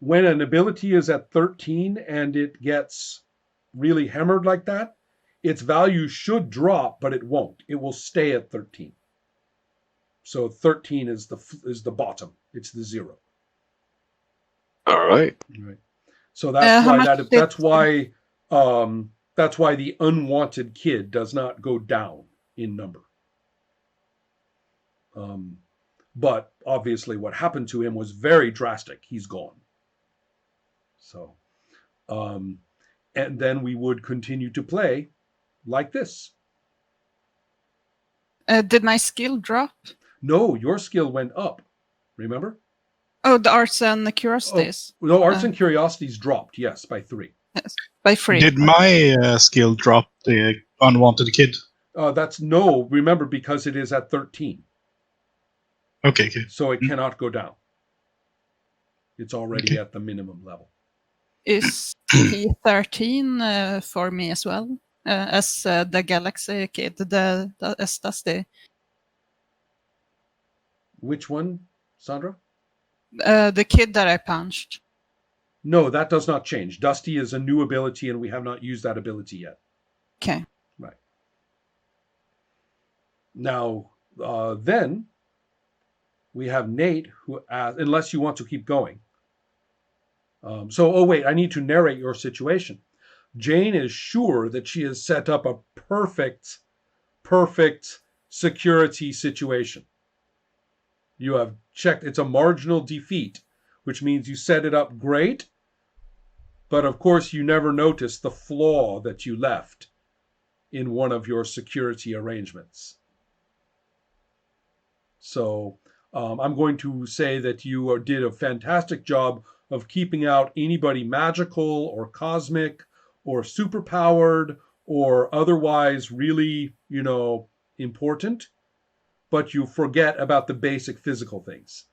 when an ability is at 13 and it gets really hammered like that, its value should drop, but it won't. It will stay at 13. So 13 is the bottom. It's the zero. All right. Right. So that's why that's why the unwanted kid does not go down in number. But obviously what happened to him was very drastic. He's gone. So, and then we would continue to play like this. Did my skill drop? No, your skill went up. Remember? Oh, the arts and the curiosities. Oh, no, arts and curiosities dropped, yes, by 3. Yes, by 3. Did my skill drop the unwanted kid? That's no, remember, because it is at 13. Okay. So it cannot go down. It's already at the minimum level. Is he 13 for me as well? As the Galaxy kid, the Dusty. Which one, Sandra? The kid that I punched. No, that does not change. Dusty is a new ability, and we have not used that ability yet. Okay. Right. Now, then we have Nate, who asks, unless you want to keep going. Wait, I need to narrate your situation. Jane is sure that she has set up a perfect security situation. You have checked, it's a marginal defeat, which means you set it up great, but of course you never noticed the flaw that you left in one of your security arrangements. So I'm going to say that you did a fantastic job of keeping out anybody magical or cosmic or superpowered or otherwise really, important, but you forget about the basic physical things.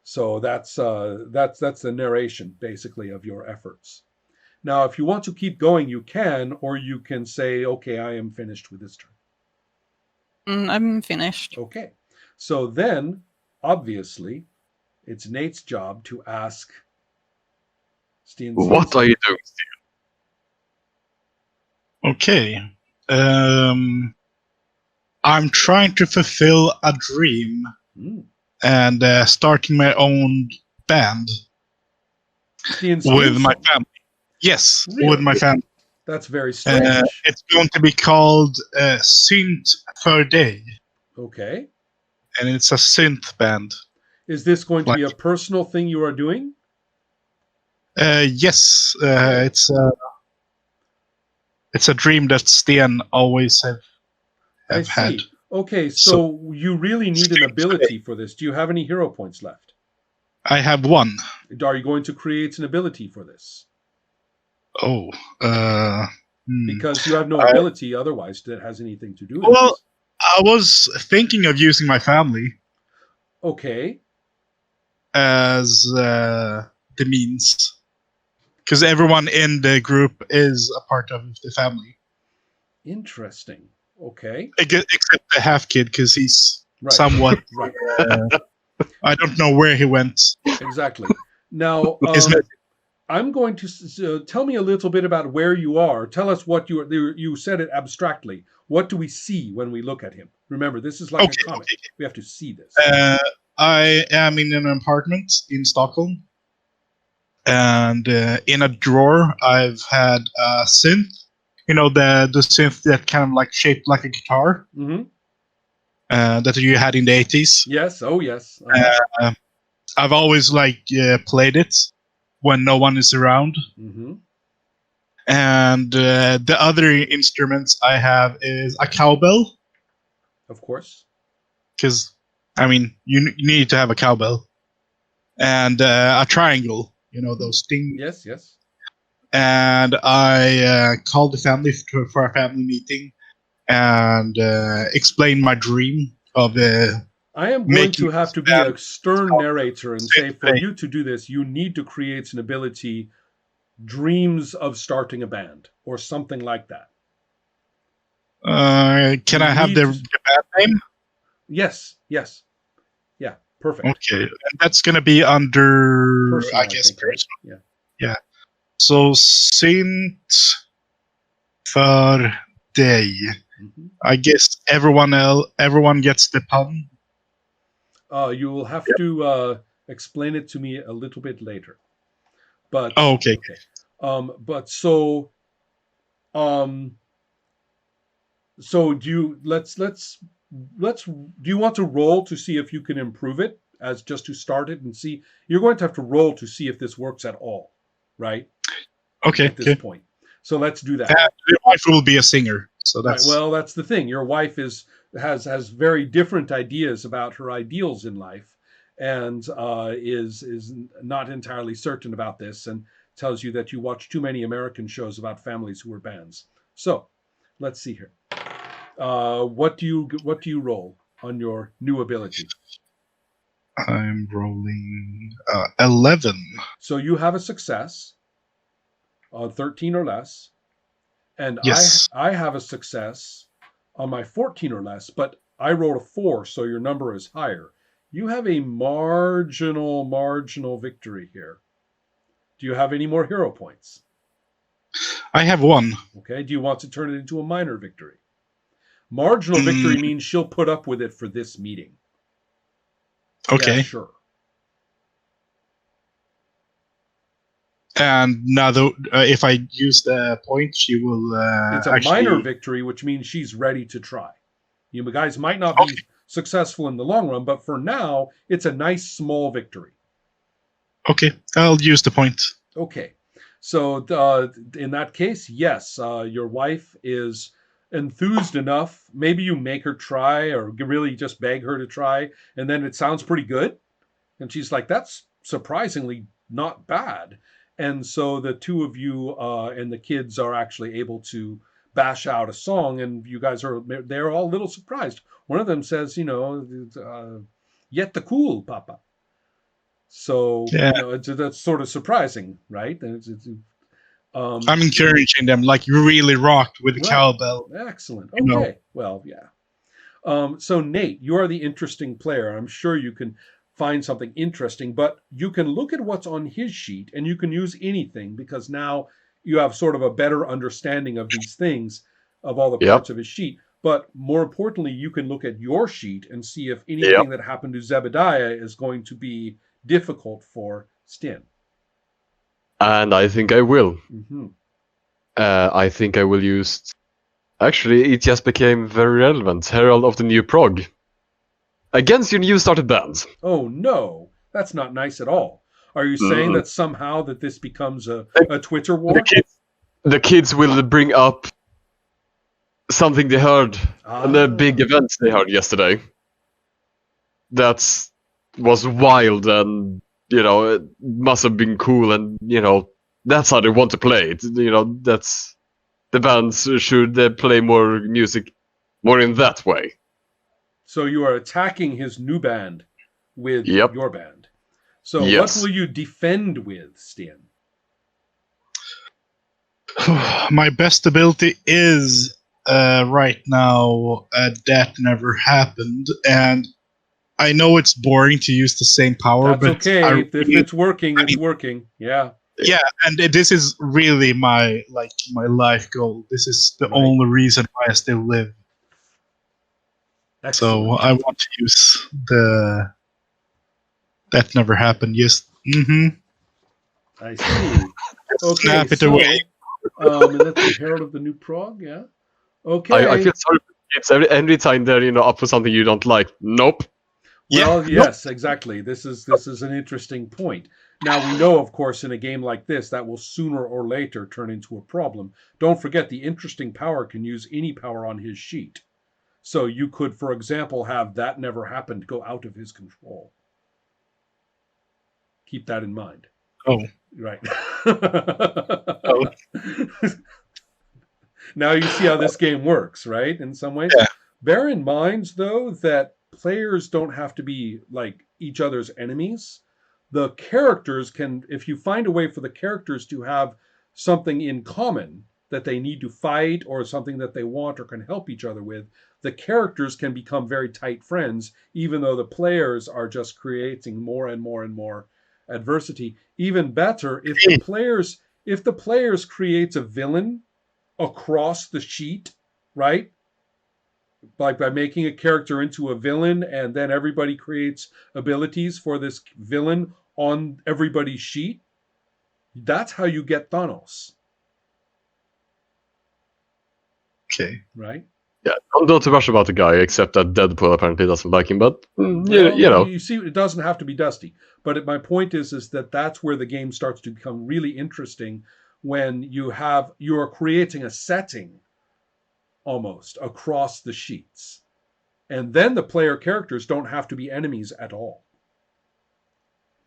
So that's the narration basically of your efforts. Now, if you want to keep going, you can, or you can say, okay, I am finished with this turn. I'm finished. Okay. So then, obviously, it's Nate's job to ask Stian. What are you doing, Stian? Okay. I'm trying to fulfill a dream and starting my own band with my family. Yes, really? With my family. That's very strange. It's going to be called Synth per Day. Okay. And it's a synth band. Is this going to be a personal thing you are doing? Yes. It's a dream that Stian always have had. Okay, so you really need an ability for this. Do you have any hero points left? I have 1. Are you going to create an ability for this? Oh. Because you have no ability otherwise that has anything to do with this. this. I was thinking of using my family. Okay. As the means. Because everyone in the group is a part of the family. Interesting. Okay. Except the half kid, because he's somewhat. Right. I don't know where he went. Exactly. Now, I'm going to tell me a little bit about where you are. Tell us what you said it abstractly. What do we see when we look at him? Remember, this is like a comic. Okay. We have to see this. I am in an apartment in Stockholm. And in a drawer, I've had a synth. The synth that kind of like shaped like a guitar. Mm-hmm. That you had in the 80s. Yes. Oh, yes. I've always played it when no one is around. Mm-hmm. And the other instruments I have is a cowbell. Of course. Because, you need to have a cowbell. And a triangle. Those things. Yes, yes. And I called the family for a family meeting and explained my dream of I am going to have to be a stern narrator and say, for you to do this, you need to create an ability, dreams of starting a band, or something like that. Can I have the band name? Yes, yes. Yeah. Perfect. Okay, and that's gonna be under, Personal, I guess, think, right? personal. Yeah. So synt för dig. Mhm. I guess everyone gets the pun. You will have to explain it to me a little bit later. But Oh, okay. but um so do you let's do you want to roll to see if you can improve it as just to start it and see you're going to have to roll to see if this works at all, right? Okay. At this Okay. point. So let's do that. Your wife will be a singer, so Right. that's Well, that's the thing. Your wife has very different ideas about her ideals in life, and is not entirely certain about this, and tells you that you watch too many American shows about families who are bands. So, let's see here. What do you roll on your new ability? I'm rolling 11. So you have a success on 13 or less, and Yes. I have a success on my 14 or less, but I rolled a 4, so your number is higher. You have a marginal victory here. Do you have any more hero points? I have one. Okay. Do you want to turn it into a minor victory? Marginal victory means she'll put up with it for this meeting. Okay. Yeah, sure. And now, if I use the point, she will It's a actually. minor victory, which means she's ready to try. You guys might not be successful in the long run, but for now, it's a nice small victory. Okay, I'll use the point. Okay. So in that case, yes, your wife is enthused enough. Maybe you make her try or really just beg her to try, and then it sounds pretty good. And she's like, that's surprisingly not bad. And so the two of you and the kids are actually able to bash out a song, and you guys they're all a little surprised. One of them says, yet the cool, Papa. So, Yeah. that's sort of surprising, right? I'm encouraging them, like you really rocked with the right. cowbell. Excellent. Okay. Well, yeah. So Nate, you are the interesting player. I'm sure you can find something interesting, but you can look at what's on his sheet and you can use anything because now you have sort of a better understanding of these things, of all the parts of his sheet. But more importantly, you can look at your sheet and see if anything that happened to Zebediah is going to be difficult for Stin. And I think I will. Mm-hmm. I think I will use. Actually, it just became very relevant. Herald of the New Prog. Against your new started band. Oh no, that's not nice at all. Are you saying that somehow that this becomes a Twitter war? The kids will bring up something they heard in the big events they heard yesterday. That was wild and, it must have been cool and, that's how they want to play it. That's the bands should play more music more in that way. So you are attacking his new band with your band. So what will you defend with, Stin? My best ability is right now that never happened, and I know it's boring to use the same power. That's but okay. If it's working, it's working. Yeah. Yeah, and this is really my life goal. This is the only reason why I still live. Excellent. So I want to use the that never happened. Yes. I see. Okay. Snap it away. And that's the Herald of the New Prog. Yeah. Okay. I feel sorry for kids every time they're up for something you don't like. Nope. Well, yes, exactly. This is an interesting point. Now, we know, of course, in a game like this, that will sooner or later turn into a problem. Don't forget, the interesting power can use any power on his sheet. So you could, for example, have that never happened go out of his control. Keep that in mind. Oh. Right. Now you see how this game works, right? In some ways. Yeah. Bear in mind, though, that players don't have to be like each other's enemies. The characters can, if you find a way for the characters to have something in common that they need to fight or something that they want or can help each other with, the characters can become very tight friends, even though the players are just creating more and more and more adversity. Even better, if the players creates a villain across the sheet, right? Like by making a character into a villain, and then everybody creates abilities for this villain on everybody's sheet. That's how you get Thanos. Okay. Right? Yeah, don't too much about the guy, except that Deadpool apparently doesn't like him. But Well, you know, you see, it doesn't have to be Dusty. But my point is that that's where the game starts to become really interesting, when you are creating a setting almost across the sheets, and then the player characters don't have to be enemies at all.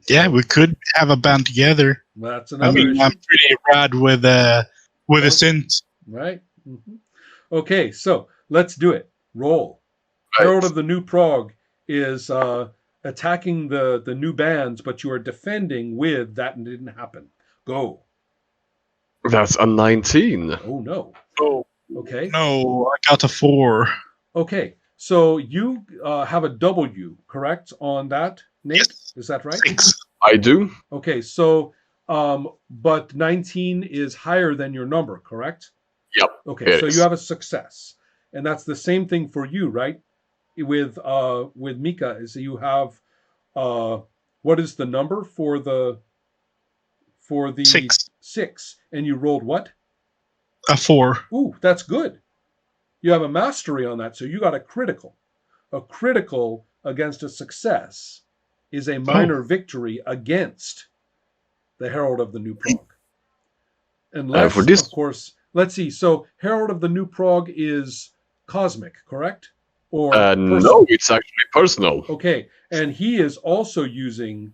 Yeah, we could have a band together. That's I another mean, issue. I'm pretty rad with a synth. Right. Mm-hmm. Okay, so let's do it. Roll. Right. Herald of the New Prague is attacking the new bands, but you are defending with that didn't happen. Go. that's a 19. Oh no. Oh, Okay. no, I got a 4. Okay. So you have a W, correct, on that, Nate? Yes. Is that right? 6. I do. Okay. So, but 19 is higher than your number, correct? Yep. Okay. So is. you have a success, and that's the same thing for you, right? With Mika, is you have what is the number for the 6. 6, and you rolled what? A 4. Ooh, that's good. You have a mastery on that, so you got a critical. A critical against a success is a minor victory against the Herald of the New Prague. Unless, for this- of course, let's see. So Herald of the New Prague is cosmic, correct? Or personal? No, it's actually personal. Okay, and he is using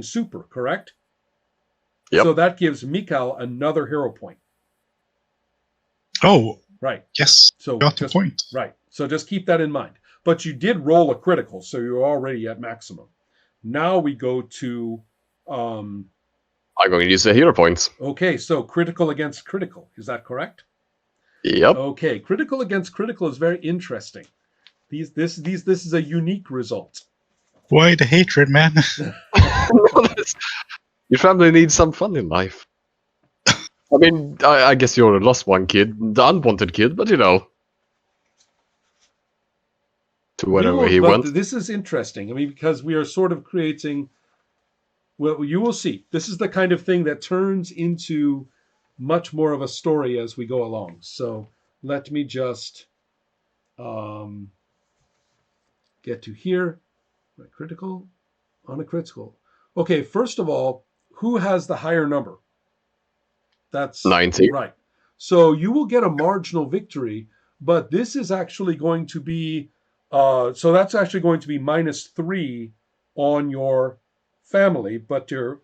super, correct? Yep. So that gives Mikhail another hero point. Oh, Right. yes. So Got the point. Right. So just keep that in mind. But you did roll a critical, so you're already at maximum. Now we go to I'm going to use the hero points. okay, so critical against critical. Is that correct? Yep. Okay, critical against critical is very interesting. This is a unique result. Why the hatred, man? Your family needs some fun in life. I mean, I guess you're a lost one kid, the unwanted kid, but you know. To wherever he went. This is interesting. I mean, because we are sort of creating. Well, you will see. This is the kind of thing that turns into much more of a story as we go along. So let me just get to here. Critical on a critical. Okay, first of all, who has the higher number? That's 90. Right. So you will get a marginal victory, but this is actually going to be so that's actually going to be -3 on your family, but your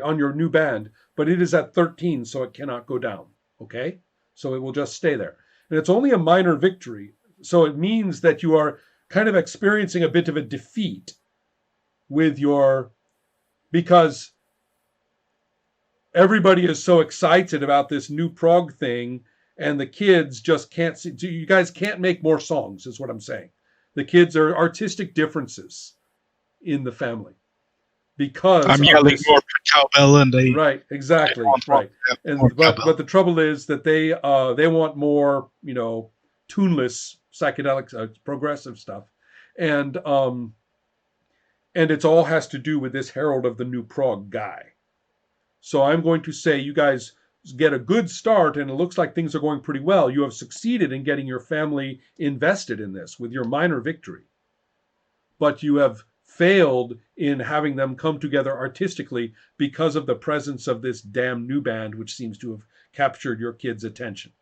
on your new band, but it is at 13, so it cannot go down. Okay, so it will just stay there, and it's only a minor victory, so it means that you are kind of experiencing a bit of a defeat with because everybody is so excited about this new Prague thing, and the kids just can't see. You guys can't make more songs, is what I'm saying. The kids are artistic differences in the family because I'm yelling more for cowbell, and they right, exactly, right. And but the trouble is that they want more, tuneless psychedelic progressive stuff, and it all has to do with this Herald of the New Prague guy. So I'm going to say you guys get a good start, and it looks like things are going pretty well. You have succeeded in getting your family invested in this with your minor victory. But you have failed in having them come together artistically because of the presence of this damn new band, which seems to have captured your kids' attention.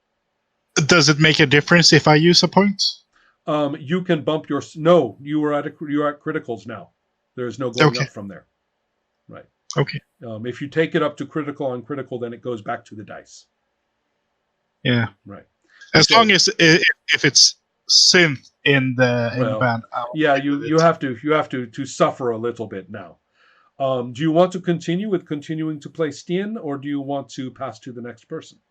Does it make a difference if I use a point? You can bump your... No, you're at criticals now. There's no going up from there. Right. Okay. If you take it up to critical on critical, then it goes back to the dice. Yeah. Right. As long as if it's synth in the band. Yeah, you have to suffer a little bit now. Do you want to continue with continuing to play Stien, or do you want to pass to the next person?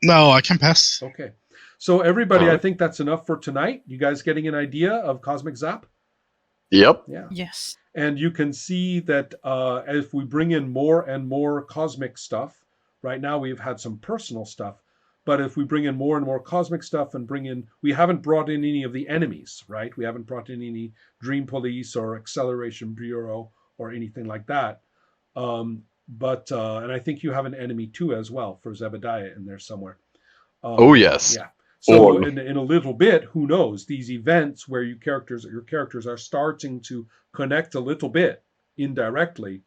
No, I can pass. Okay. So everybody, I Alright. think that's enough for tonight. You guys getting an idea of Cosmic Zap? Yep. Yeah. Yes. And you can see that if we bring in more and more cosmic stuff, right now we've had some personal stuff, but if we bring in more and more cosmic stuff and we haven't brought in any of the enemies, right? We haven't brought in any Dream Police or Acceleration Bureau or anything like that. And I think you have an enemy too as well for Zebediah in there somewhere. Oh yes. Yeah. So All. in a little bit, who knows? These events where your characters are starting to connect a little bit indirectly,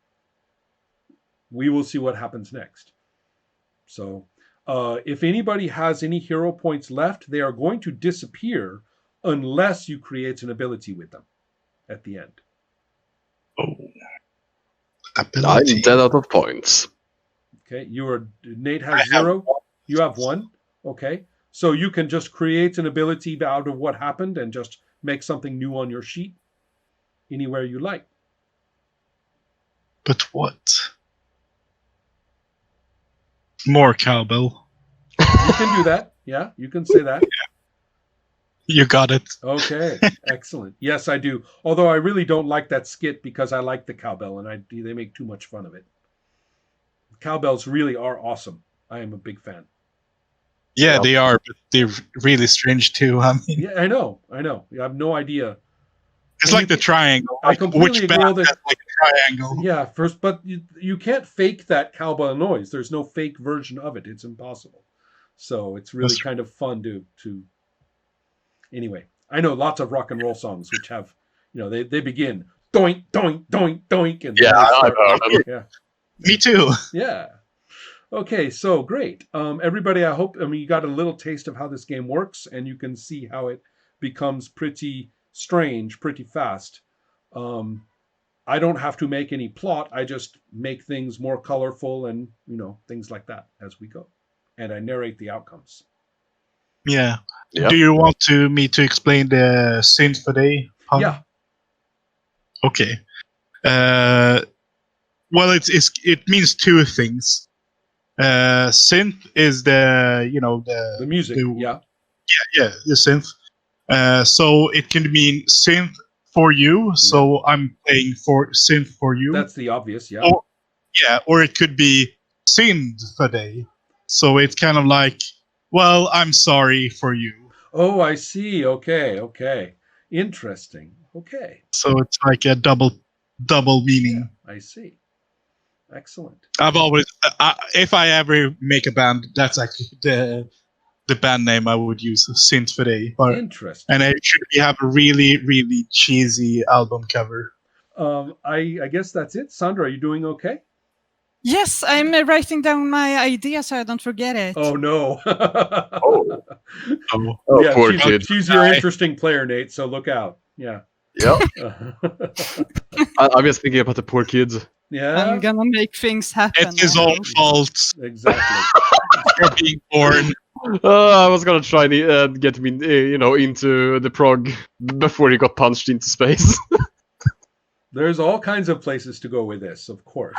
we will see what happens next. So if anybody has any hero points left, they are going to disappear unless you create an ability with them at the end. Oh. I'm Ability. dead out of points. Okay. Nate has 0. You have 1. Okay. So you can just create an ability out of what happened and just make something new on your sheet anywhere you like. But what? More cowbell. You can do that. Yeah, you can say that. You got it. Okay, excellent. Yes, I do. Although I really don't like that skit because I like the cowbell and they make too much fun of it. Cowbells really are awesome. I am a big fan. Yeah, Yep. they are, but they're really strange too. I mean, Yeah, I know. I have no idea. it's And like you the triangle. I Like, completely which ignore band the- has like a triangle? Yeah, but you can't fake that cowbell noise. There's no fake version of it. It's impossible. So it's really That's kind of fun to. Anyway, I know lots of rock and roll songs which have, they begin doink doink doink doink and Yeah, then they I've start- heard them. yeah. Me too. Yeah. Okay, so great. Everybody, you got a little taste of how this game works, and you can see how it becomes pretty strange pretty fast. I don't have to make any plot. I just make things more colorful and, things like that as we go. And I narrate the outcomes. Yeah. Yep. Do you want me to explain the synth for day? Yeah. Okay. Well, it means two things. Synth is The music, yeah. the synth. So it can mean synth for you. So I'm playing for synth for you. That's the obvious, yeah. Or it could be synth for day. So it's kind of like, well, I'm sorry for you. Oh, I see. Okay. Interesting. Okay. So it's like a double meaning. Yeah, I see. Excellent. I've always, if I ever make a band, that's actually the band name I would use, Synth for Day. Interesting. And it should have a really, really cheesy album cover. I guess that's it. Sandra, are you doing okay? Yes, I'm writing down my idea so I don't forget it. Oh no. Oh, Yeah, poor kid. she's your interesting player, Nate, so look out. Yeah. Yep. I'm just thinking about the poor kids. Yeah. I'm gonna make things happen. It's his own fault Exactly. for being born. I was gonna try and get him into the prog before he got punched into space. There's all kinds of places to go with this, of course.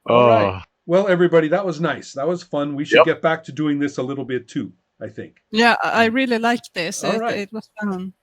All right. Well, everybody, that was nice. That was fun. We should get back to doing this a little bit too, I think. Yeah, I really liked this. All right. It was fun.